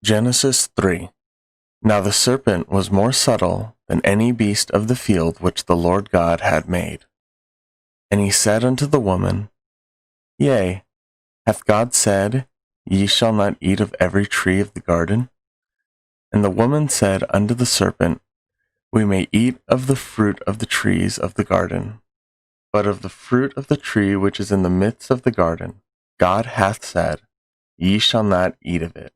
Genesis 3. Now the serpent was more subtle than any beast of the field which the Lord God had made. And he said unto the woman, Yea, hath God said, Ye shall not eat of every tree of the garden? And the woman said unto the serpent, We may eat of the fruit of the trees of the garden, but of the fruit of the tree which is in the midst of the garden, God hath said, Ye shall not eat of it,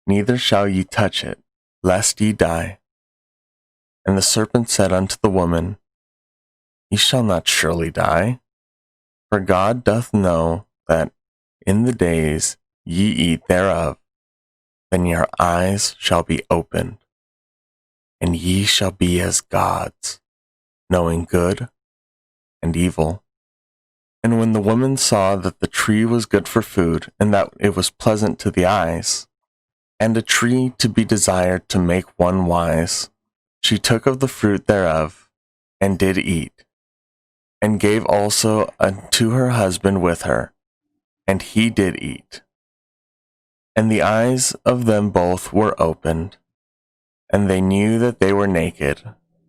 neither shall ye touch it, lest ye die. And the serpent said unto the woman, Ye shall not surely die, for God doth know that in the days ye eat thereof, then your eyes shall be opened, and ye shall be as gods, knowing good and evil. And when the woman saw that the tree was good for food, and that it was pleasant to the eyes, and a tree to be desired to make one wise, she took of the fruit thereof, and did eat, and gave also unto her husband with her, and he did eat. And the eyes of them both were opened, and they knew that they were naked,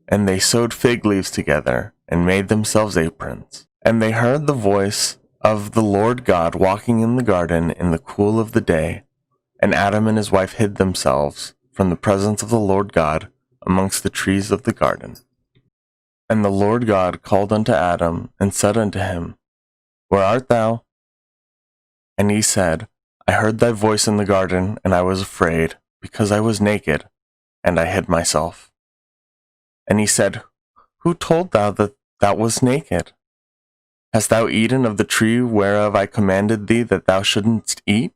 and they sewed fig leaves together, and made themselves aprons. And they heard the voice of the Lord God walking in the garden in the cool of the day, and Adam and his wife hid themselves from the presence of the Lord God amongst the trees of the garden. And the Lord God called unto Adam, and said unto him, Where art thou? And he said, I heard thy voice in the garden, and I was afraid, because I was naked, and I hid myself. And he said, Who told thou that thou wast naked? Hast thou eaten of the tree whereof I commanded thee that thou shouldn't eat?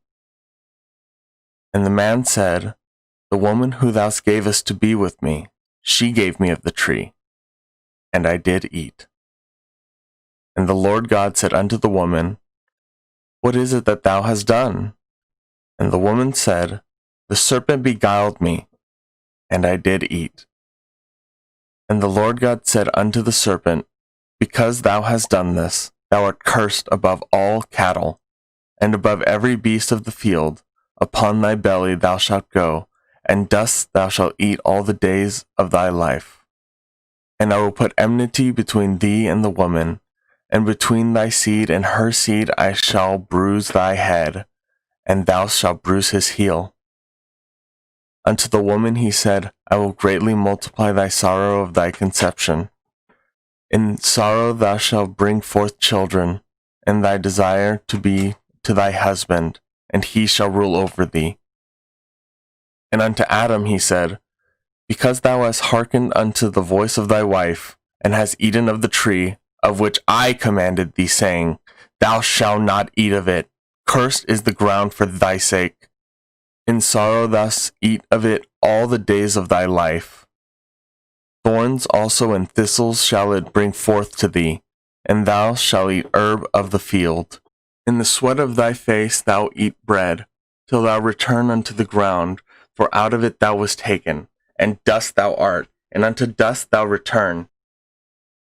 And the man said, The woman who thou gavest to be with me, she gave me of the tree, and I did eat. And the Lord God said unto the woman, What is it that thou hast done? And the woman said, The serpent beguiled me, and I did eat. And the Lord God said unto the serpent, Because thou hast done this, thou art cursed above all cattle, and above every beast of the field. Upon thy belly thou shalt go, and dust thou shalt eat all the days of thy life. And I will put enmity between thee and the woman, and between thy seed and her seed I shall bruise thy head, and thou shalt bruise his heel. Unto the woman he said, I will greatly multiply thy sorrow of thy conception. In sorrow thou shalt bring forth children, and thy desire to be to thy husband, and he shall rule over thee. And unto Adam he said, Because thou hast hearkened unto the voice of thy wife, and hast eaten of the tree, of which I commanded thee, saying, Thou shalt not eat of it, cursed is the ground for thy sake. In sorrow thou shalt eat of it all the days of thy life. Thorns also and thistles shall it bring forth to thee, and thou shalt eat herb of the field. In the sweat of thy face thou eat bread, till thou return unto the ground, for out of it thou wast taken, and dust thou art, and unto dust thou return.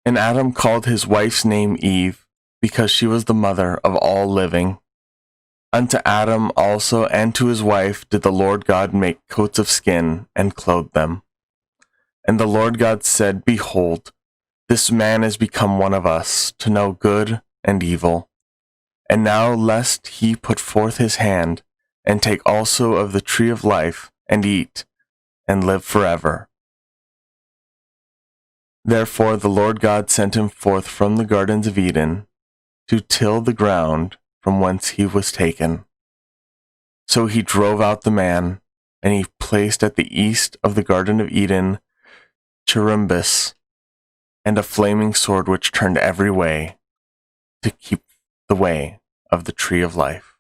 And Adam called his wife's name Eve, because she was the mother of all living. Unto Adam also and to his wife did the Lord God make coats of skin, and clothe them. And the Lord God said, Behold, this man is become one of us, to know good and evil. And now lest he put forth his hand, and take also of the tree of life, and eat, and live forever. Therefore the Lord God sent him forth from the gardens of Eden, to till the ground from whence he was taken. So he drove out the man, and he placed at the east of the Garden of Eden cherubims, and a flaming sword which turned every way, to keep the way of the tree of life.